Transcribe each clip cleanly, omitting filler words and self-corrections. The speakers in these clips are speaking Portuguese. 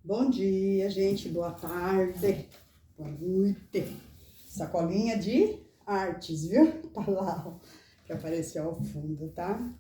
Bom dia, gente. Boa tarde. Boa noite. Sacolinha de artes, viu? Tá lá, ó, que apareceu ao fundo, tá?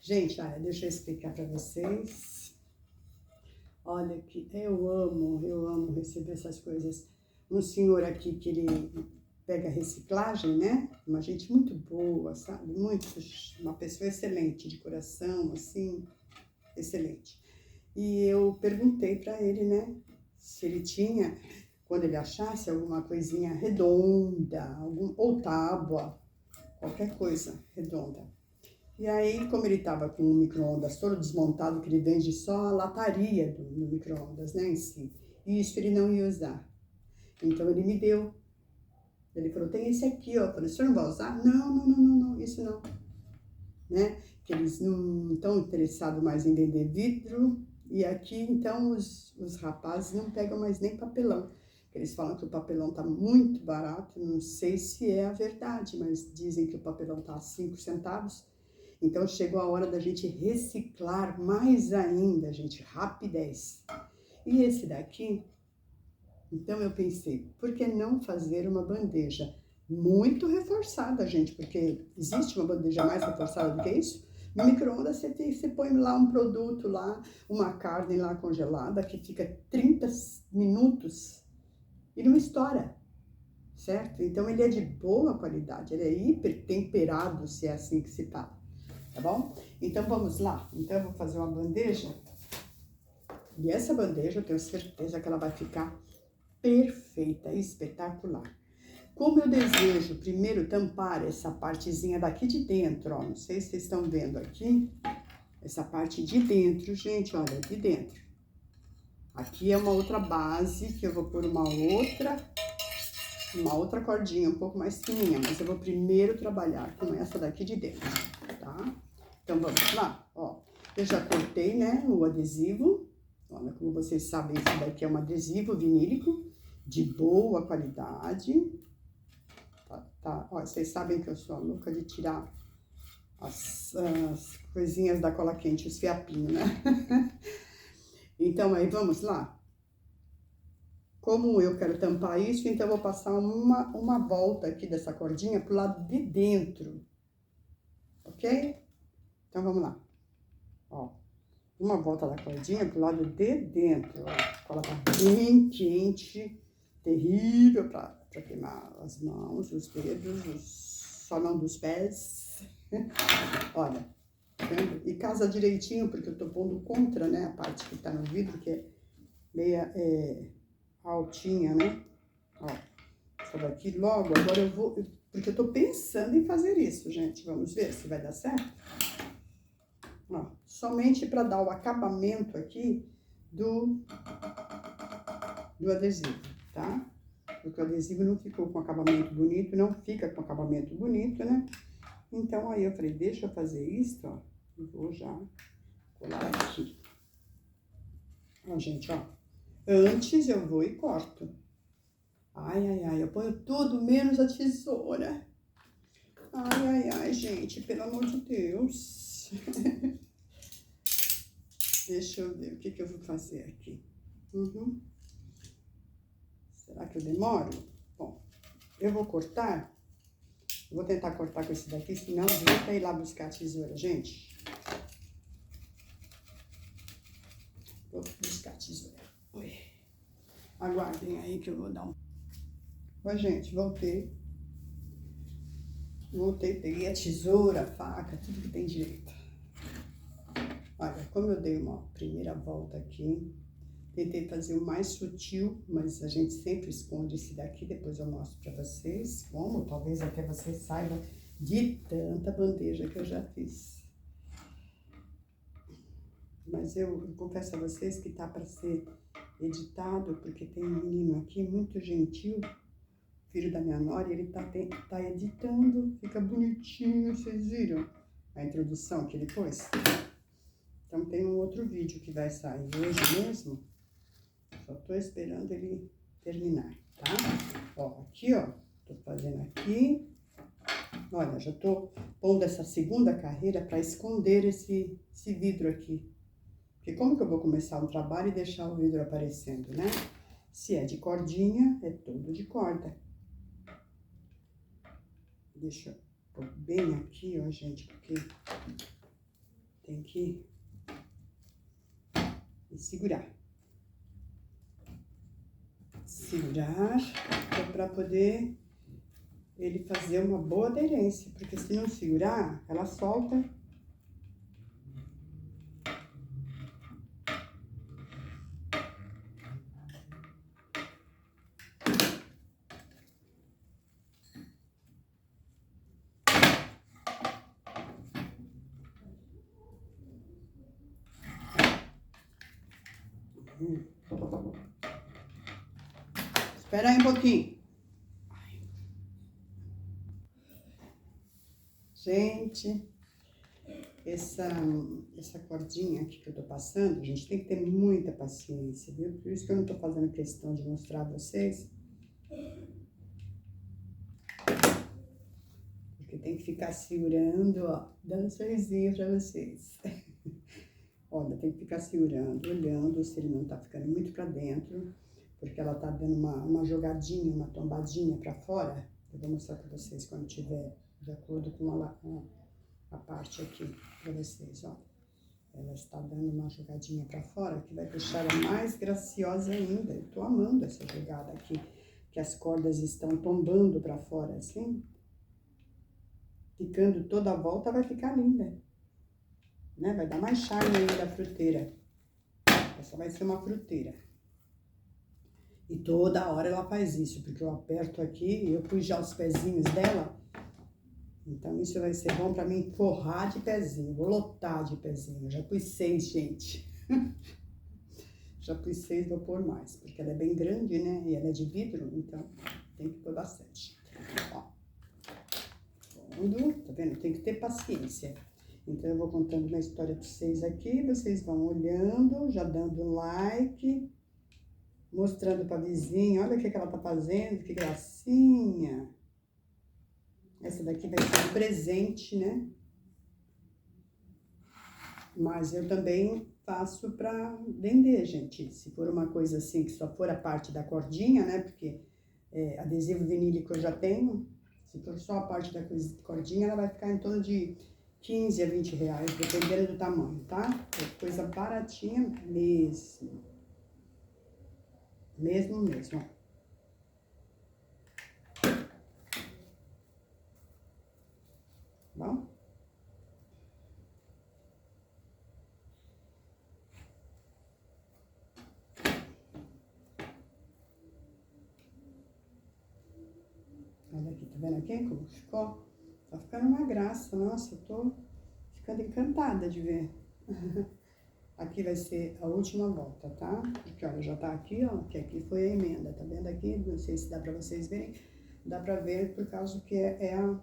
Gente, olha, deixa eu explicar pra vocês. Olha que eu amo receber essas coisas. Um senhor aqui que ele pega reciclagem, né? Uma gente muito boa, sabe? Uma pessoa excelente de coração, assim, excelente. E eu perguntei para ele, né, se ele tinha, quando ele achasse alguma coisinha redonda, ou tábua, qualquer coisa redonda. E aí, como ele estava com o micro-ondas todo desmontado, que ele vende só a lataria do micro-ondas, né, em si, e isso ele não ia usar. Então ele me deu. Ele falou, tem esse aqui, ó. Eu falei, o senhor não vai usar? Não, isso não. Né? Que eles não estão interessados mais em vender vidro. E aqui, então, os rapazes não pegam mais nem papelão. Eles falam que o papelão tá muito barato, não sei se é a verdade, mas dizem que o papelão tá a 5 centavos. Então, chegou a hora da gente reciclar mais ainda, gente, rapidez. E esse daqui, então eu pensei, por que não fazer uma bandeja muito reforçada, gente? Porque existe uma bandeja mais reforçada do que isso? No micro-ondas você põe lá um produto lá, uma carne lá congelada que fica 30 minutos e não estoura, certo? Então ele é de boa qualidade, ele é hiper temperado, se é assim que se fala, tá bom? Então vamos lá, então eu vou fazer uma bandeja e essa bandeja eu tenho certeza que ela vai ficar perfeita, espetacular. Como eu desejo primeiro tampar essa partezinha daqui de dentro, ó, não sei se vocês estão vendo aqui, essa parte de dentro, gente, olha, de dentro. Aqui é uma outra base, que eu vou pôr uma outra cordinha um pouco mais fininha, mas eu vou primeiro trabalhar com essa daqui de dentro, tá? Então vamos lá, ó. Eu já cortei, né, o adesivo. Olha, como vocês sabem, esse daqui é um adesivo vinílico de boa qualidade. Tá? Ó, vocês sabem que eu sou a louca de tirar as coisinhas da cola quente, os fiapinhos, né? Então, aí, vamos lá. Como eu quero tampar isso, então eu vou passar uma volta aqui dessa cordinha pro lado de dentro, ok? Então, vamos lá. Ó, uma volta da cordinha pro lado de dentro, ó. A cola tá bem quente, terrível pra queimar as mãos, os dedos, só não dos pés. Olha, vendo? E casa direitinho, porque eu tô pondo contra, né, a parte que tá no vidro, que é meia altinha, né? Ó, essa daqui logo, agora eu vou, porque eu tô pensando em fazer isso, gente. Vamos ver se vai dar certo. Ó, somente para dar o acabamento aqui do adesivo, tá? Porque o adesivo não ficou com acabamento bonito, não fica com acabamento bonito, né? Então, aí eu falei, deixa eu fazer isso, ó. E vou já colar aqui. Ó, gente, ó. Antes eu vou e corto. Ai, eu ponho tudo menos a tesoura. Ai, gente, pelo amor de Deus. Deixa eu ver o que eu vou fazer aqui. Será que eu demoro? Bom, eu vou cortar. Eu vou tentar cortar com esse daqui, senão eu vou ir lá buscar a tesoura, gente. Vou buscar a tesoura. Oi. Aguardem aí que eu vou dar um... Oi, gente, voltei. Peguei a tesoura, a faca, tudo que tem direito. Olha, como eu dei uma primeira volta aqui, tentei fazer o mais sutil, mas a gente sempre esconde esse daqui, depois eu mostro pra vocês como, talvez até vocês saibam de tanta bandeja que eu já fiz. Mas eu confesso a vocês que tá para ser editado, porque tem um menino aqui muito gentil, filho da minha nora, e ele tá editando, fica bonitinho, vocês viram a introdução que ele pôs? Então tem um outro vídeo que vai sair hoje mesmo, só tô esperando ele terminar, tá? Ó, aqui, ó, tô fazendo aqui, olha, já tô pondo essa segunda carreira para esconder esse vidro aqui, Porque como que eu vou começar um trabalho e deixar o vidro aparecendo, né? Se é de cordinha, é tudo de corda. Deixa eu pôr bem aqui, ó, gente, porque tem que segurar. Segurar para poder ele fazer uma boa aderência, porque se não segurar, ela solta. Espera aí um pouquinho. Gente, essa cordinha aqui que eu tô passando, a gente tem que ter muita paciência, viu? Por isso que eu não tô fazendo questão de mostrar a vocês. Porque tem que ficar segurando, ó, dando um sorrisinho pra vocês. Olha, tem que ficar segurando, olhando se ele não tá ficando muito pra dentro, porque ela tá dando uma jogadinha, uma tombadinha pra fora. Eu vou mostrar pra vocês quando tiver de acordo com a parte aqui pra vocês, ó. Ela está dando uma jogadinha pra fora, que vai deixar ela mais graciosa ainda. Eu tô amando essa jogada aqui, que as cordas estão tombando pra fora, assim. Ficando toda a volta, vai ficar linda, né? Vai dar mais charme ainda da fruteira. Essa vai ser uma fruteira. E toda hora ela faz isso, porque eu aperto aqui e eu pus já os pezinhos dela. Então, isso vai ser bom pra mim forrar de pezinho. Vou lotar de pezinho. Eu já pus 6, gente. Já pus 6, vou pôr mais. Porque ela é bem grande, né? E ela é de vidro, então tem que pôr bastante. Ó. Fundo, tá vendo? Tem que ter paciência. Então, eu vou contando uma história pra vocês aqui. Vocês vão olhando, já dando like. Mostrando pra vizinha. Olha o que ela tá fazendo. Que gracinha. Essa daqui vai ser um presente, né? Mas eu também faço pra vender, gente. Se for uma coisa assim, que só for a parte da cordinha, né? Porque adesivo vinílico eu já tenho. Se for só a parte da cordinha, ela vai ficar em torno de 15 a 20 reais, dependendo do tamanho, tá? É coisa baratinha mesmo. Mesmo, ó. Bom? Olha aqui, tá vendo aqui como ficou? Tá ficando uma graça, nossa, eu tô ficando encantada de ver. Aqui vai ser a última volta, tá? Porque, olha, já tá aqui, ó, que aqui foi a emenda, tá vendo aqui? Não sei se dá pra vocês verem. Dá pra ver por causa que é a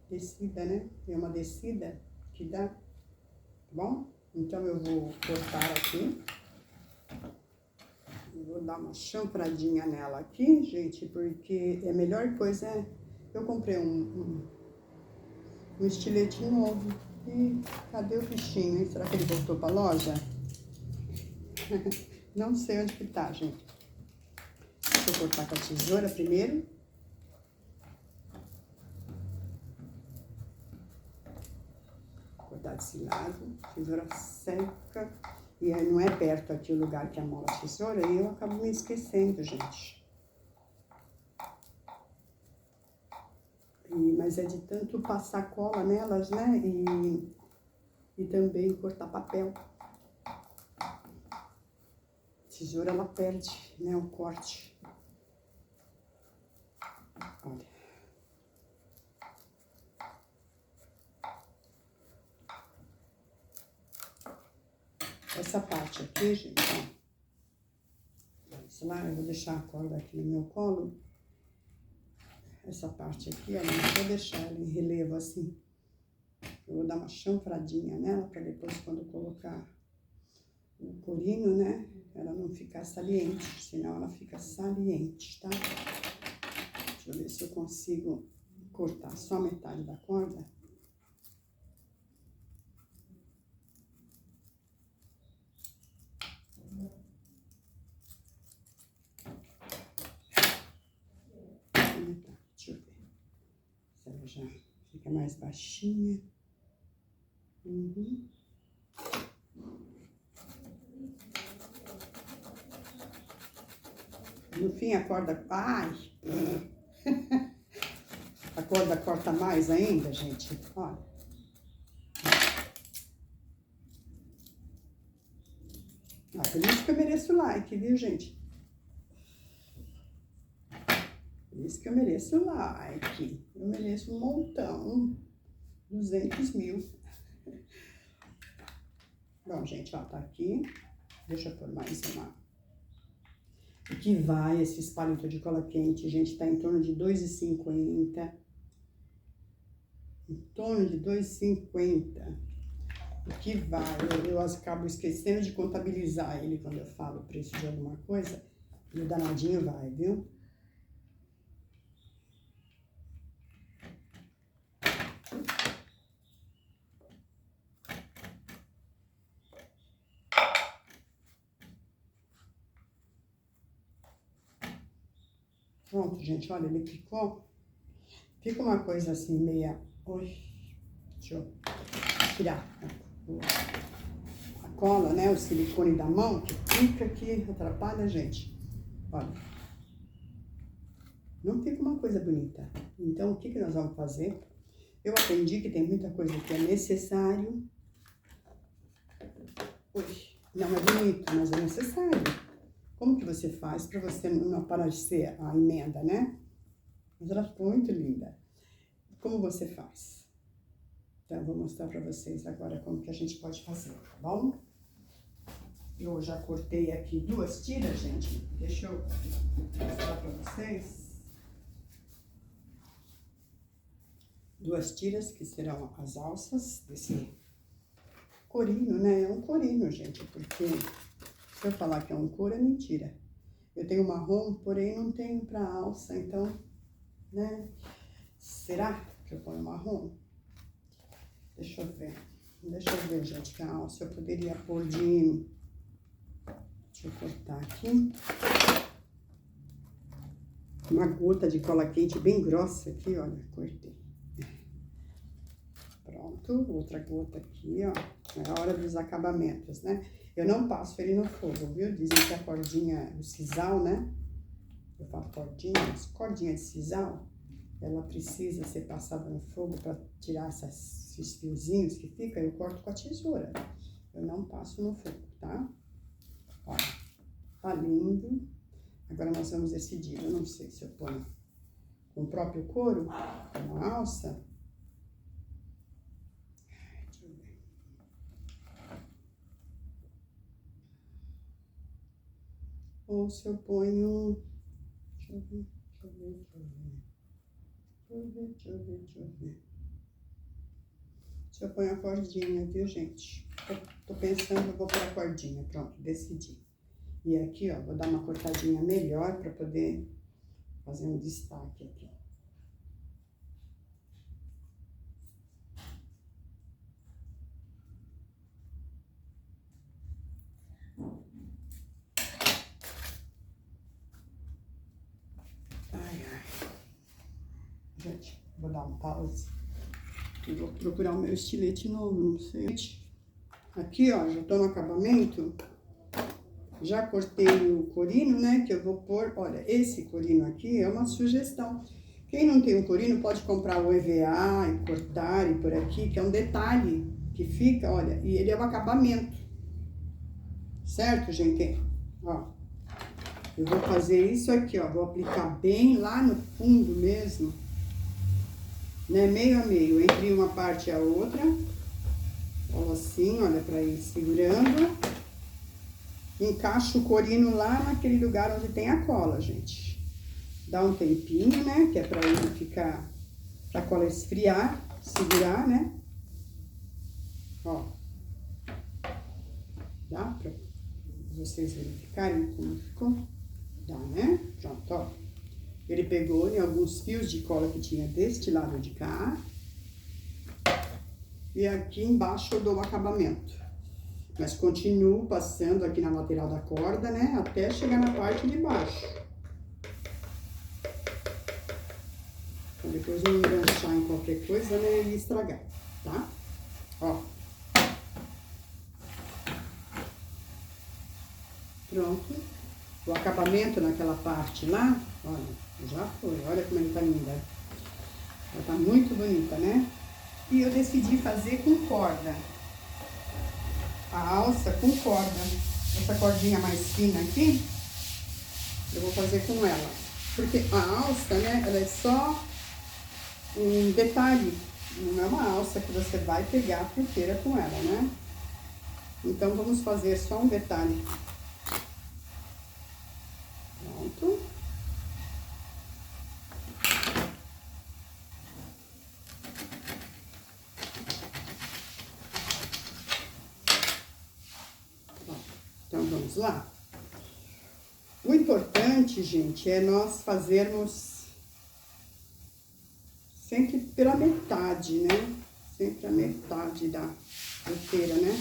descida, né? É uma descida que dá, tá bom? Então, eu vou cortar aqui. Eu vou dar uma chanfradinha nela aqui, gente, porque a melhor coisa é... Eu comprei um estilete novo. E cadê o bichinho, hein? Será que ele voltou pra loja? Não sei onde que tá, gente. Deixa eu cortar com a tesoura primeiro. Cortar desse lado, tesoura seca. E aí não é perto aqui o lugar que amola a tesoura, e eu acabo me esquecendo, gente. Mas é de tanto passar cola nelas, né? E também cortar papel. Tesoura, ela perde, né? O corte. Olha. Essa parte aqui, gente, ó. Sei lá, eu vou deixar a corda aqui no meu colo. Essa parte aqui, ó, não vou deixar ela em relevo assim. Eu vou dar uma chanfradinha nela, pra depois, quando colocar o corino, né, ela não ficar saliente, senão ela fica saliente, tá? Deixa eu ver se eu consigo cortar só metade da corda. já fica mais baixinha. No fim, a corda... Ai! A corda corta mais ainda, gente. Olha. Por isso que eu mereço like, viu, gente? Por isso que eu mereço like. Eu mereço um montão. 200 mil. Bom, gente, ó, tá aqui. Deixa eu pôr mais uma. O que vai esse palito de cola quente, gente, tá em torno de R$2,50. Em torno de R$2,50. O que vai, eu acabo esquecendo de contabilizar ele quando eu falo o preço de alguma coisa. E o danadinho vai, viu? Pronto, gente, olha, ele ficou... Fica uma coisa assim, meia... Oi, deixa eu tirar a cola, né? O silicone da mão, que fica aqui, atrapalha a gente. Olha. Não fica uma coisa bonita. Então, o que que nós vamos fazer? Eu aprendi que tem muita coisa que é necessário. Ui, não é bonito, mas é necessário. Como que você faz para você não aparecer a emenda, né? Mas ela ficou muito linda. Como você faz? Então, eu vou mostrar para vocês agora como que a gente pode fazer, tá bom? Eu já cortei aqui 2 tiras, gente. Deixa eu mostrar para vocês. 2 tiras, que serão as alças desse corino, né? É um corino, gente, porque... Se eu falar que é um couro, é mentira. Eu tenho marrom, porém não tenho pra alça, então, né? Será que eu ponho marrom? Deixa eu ver. Deixa eu ver, gente, que a alça eu poderia pôr de... Deixa eu cortar aqui. Uma gota de cola quente bem grossa aqui, olha, cortei. Pronto, outra gota aqui, ó. É a hora dos acabamentos, né? Eu não passo ele no fogo, viu? Dizem que a cordinha, o sisal, né? Eu falo cordinha de sisal, ela precisa ser passada no fogo para tirar esses fiozinhos que ficam. Eu corto com a tesoura. Eu não passo no fogo, tá? Olha, tá lindo. Agora nós vamos decidir. Eu não sei se eu ponho com o próprio couro, com a alça. Ou se eu ponho... Deixa eu ver. Se eu ponho a cordinha, viu, gente? Tô pensando, eu vou pôr a cordinha. Pronto, decidi. E aqui, ó, vou dar uma cortadinha melhor pra poder fazer um destaque aqui. Gente, vou dar um pause. E vou procurar o meu estilete novo, não sei. Aqui, ó, já tô no acabamento. Já cortei o corino, né, que eu vou pôr. Olha, esse corino aqui é uma sugestão. Quem não tem um corino pode comprar o EVA e cortar e por aqui, que é um detalhe que fica, olha, e ele é um acabamento. Certo, gente? Ó, eu vou fazer isso aqui, ó, vou aplicar bem lá no fundo mesmo. Né, meio a meio, entre uma parte e a outra. Ó, assim, olha, pra ir segurando. Encaixo o corino lá naquele lugar onde tem a cola, gente. Dá um tempinho, né, que é pra ele ficar, pra cola esfriar, segurar, né. Ó. Dá pra vocês verificarem como ficou? Dá, né? Pronto, ó. Ele pegou em alguns fios de cola que tinha deste lado de cá. E aqui embaixo eu dou o acabamento. Mas continuo passando aqui na lateral da corda, né? Até chegar na parte de baixo. Então, depois eu enganchar em qualquer coisa, né, e estragar, tá? Ó. Pronto. O acabamento naquela parte lá, olha, já foi. Olha como ele tá linda. Ela tá muito bonita, né? E eu decidi fazer com corda. A alça com corda. Essa cordinha mais fina aqui, eu vou fazer com ela. Porque a alça, né, ela é só um detalhe. Não é uma alça que você vai pegar a fruteira com ela, né? Então, vamos fazer só um detalhe. Pronto. Então, vamos lá. O importante, gente, é nós fazermos sempre pela metade, né? Sempre a metade da fruteira, né?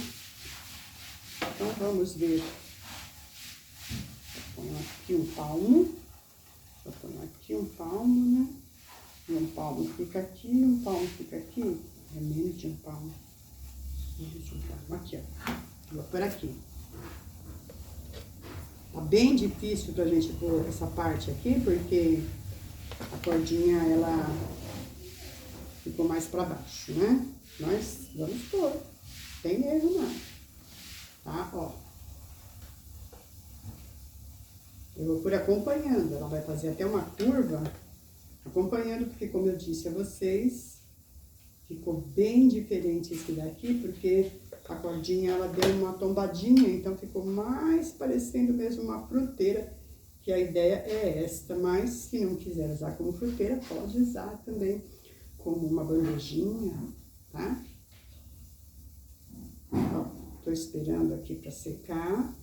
Então, vamos ver. Eu ponho aqui um palmo. Eu ponho aqui um palmo, né? E um palmo fica aqui, um palmo fica aqui. É menos de um palmo. Menos de um palmo. Aqui, ó. Vou por aqui. Tá bem difícil pra gente pôr essa parte aqui, porque a cordinha, ela ficou mais pra baixo, né? Mas vamos pôr. Tem erro não. Tá? Ó. Eu vou por acompanhando. Ela vai fazer até uma curva acompanhando, porque como eu disse a vocês, ficou bem diferente esse daqui, porque a cordinha, ela deu uma tombadinha, então ficou mais parecendo mesmo uma fruteira, que a ideia é esta, mas se não quiser usar como fruteira, pode usar também como uma bandejinha, tá? Ó, tô esperando aqui pra secar.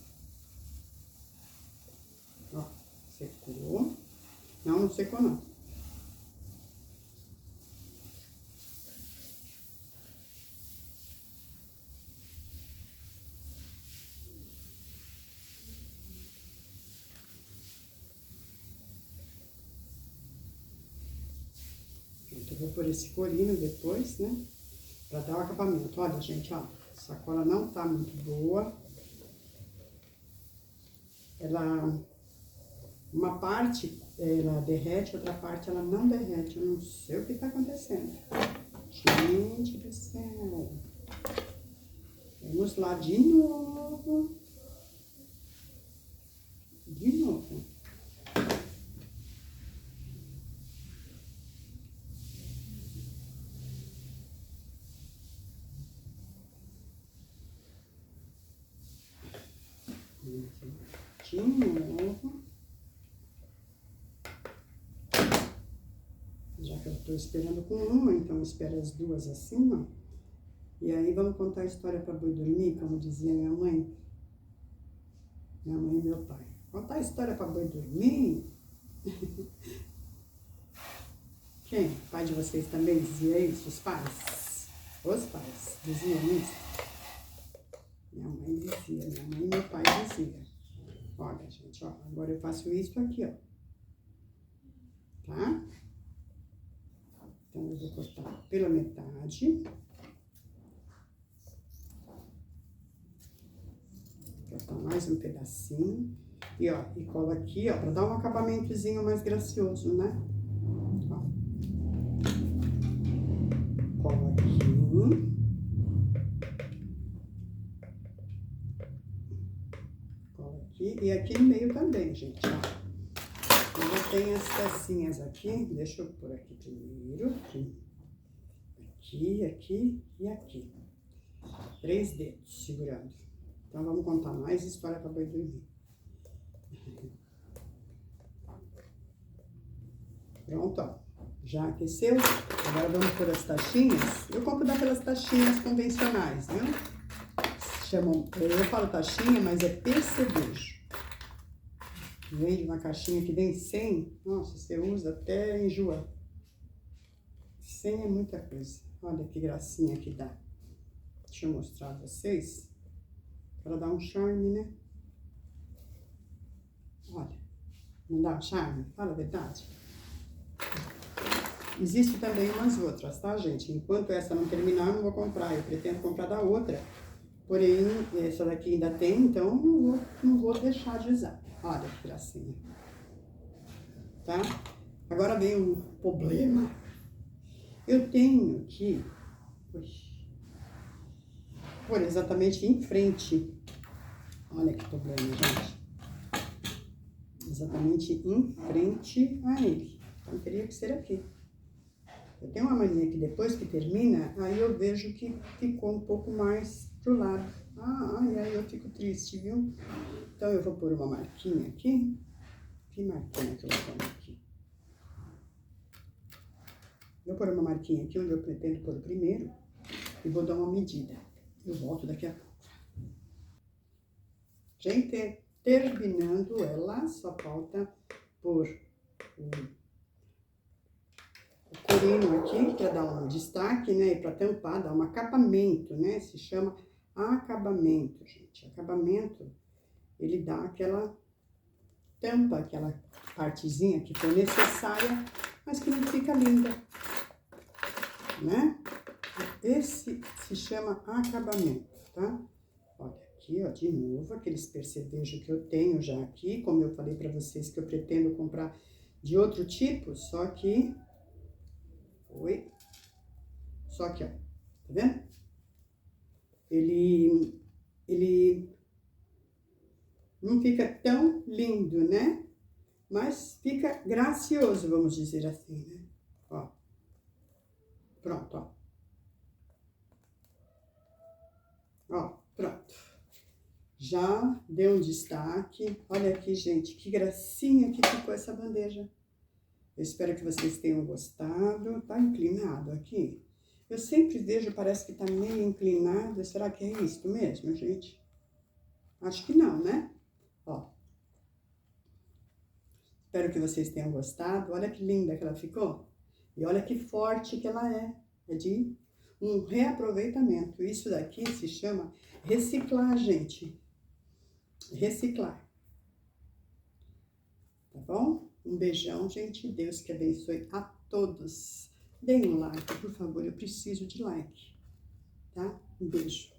Ó, secou. Não, não secou não. Eu vou pôr esse corinho depois, né? Pra dar o acabamento. Olha, gente, ó. A sacola não tá muito boa. Ela... Uma parte, ela derrete, outra parte, ela não derrete. Eu não sei o que tá acontecendo. Gente do céu. Vamos lá de novo. De novo. De novo. Já que eu tô esperando com uma, então eu espero as duas assim, ó. E aí vamos contar a história para boi dormir, como dizia minha mãe. Minha mãe e meu pai. Contar a história para boi dormir? Quem? O pai de vocês também dizia isso? Os pais? Os pais diziam isso? Minha mãe dizia, minha mãe e meu pai diziam. Olha, gente, ó, agora eu faço isso aqui, ó. Tá? Então, eu vou cortar pela metade. Cortar mais um pedacinho. E, ó, e colo aqui, ó, pra dar um acabamentozinho mais gracioso, né? Ó. Colo aqui. Colo aqui. E aqui no meio também, gente, ó. Eu já tenho as pecinhas aqui. Deixa eu pôr aqui primeiro. Aqui. Aqui, aqui e aqui. 3 dedos segurando. Então, vamos contar mais história para boi dormir. Pronto, ó. Já aqueceu. Agora vamos pôr as taxinhas. Eu compro daquelas taxinhas convencionais, viu? Chamam, eu falo taxinha, mas é percevejo. Vende uma caixinha que vem 100. Nossa, você usa até enjoar. 100 é muita coisa. Olha que gracinha que dá. Deixa eu mostrar a vocês. Para dar um charme, né? Olha, não dá um charme? Fala a verdade. Existem também umas outras, tá, gente? Enquanto essa não terminar, eu não vou comprar. Eu pretendo comprar da outra. Porém, essa daqui ainda tem, então não vou deixar de usar. Olha que gracinha. Tá? Agora vem um problema. Eu tenho aqui, por exatamente em frente. Olha que problema, gente. Exatamente em frente a ele. Então, teria que ser aqui. Eu tenho uma mania que depois que termina, aí eu vejo que ficou um pouco mais pro lado. Aí eu fico triste, viu? Então, eu vou pôr uma marquinha aqui. Que marquinha que eu vou pôr aqui? Vou pôr uma marquinha aqui onde eu pretendo pôr o primeiro e vou dar uma medida. Eu volto daqui a pouco. Gente, terminando ela, só falta pôr o corino aqui para dar um destaque, né? E para tampar, dar um acabamento, né? Se chama acabamento, gente. Acabamento, ele dá aquela tampa, aquela partezinha que foi necessária, mas que não fica linda, né? Esse se chama acabamento, tá? Olha aqui, ó, de novo, aqueles percevejos que eu tenho já aqui, como eu falei pra vocês que eu pretendo comprar de outro tipo, só que... Só que, ó, tá vendo? Ele não fica tão lindo, né? Mas fica gracioso, vamos dizer assim, né? Ó. Pronto, ó. Ó, pronto. Já deu um destaque. Olha aqui, gente, que gracinha que ficou essa bandeja. Eu espero que vocês tenham gostado. Tá inclinado aqui? Eu sempre vejo, parece que tá meio inclinado. Será que é isso mesmo, gente? Acho que não, né? Ó. Espero que vocês tenham gostado. Olha que linda que ela ficou. E olha que forte que ela é. É de um reaproveitamento. Isso daqui se chama reciclar, gente. Reciclar. Tá bom? Um beijão, gente. Deus que abençoe a todos. Deem um like, por favor. Eu preciso de like. Tá? Um beijo.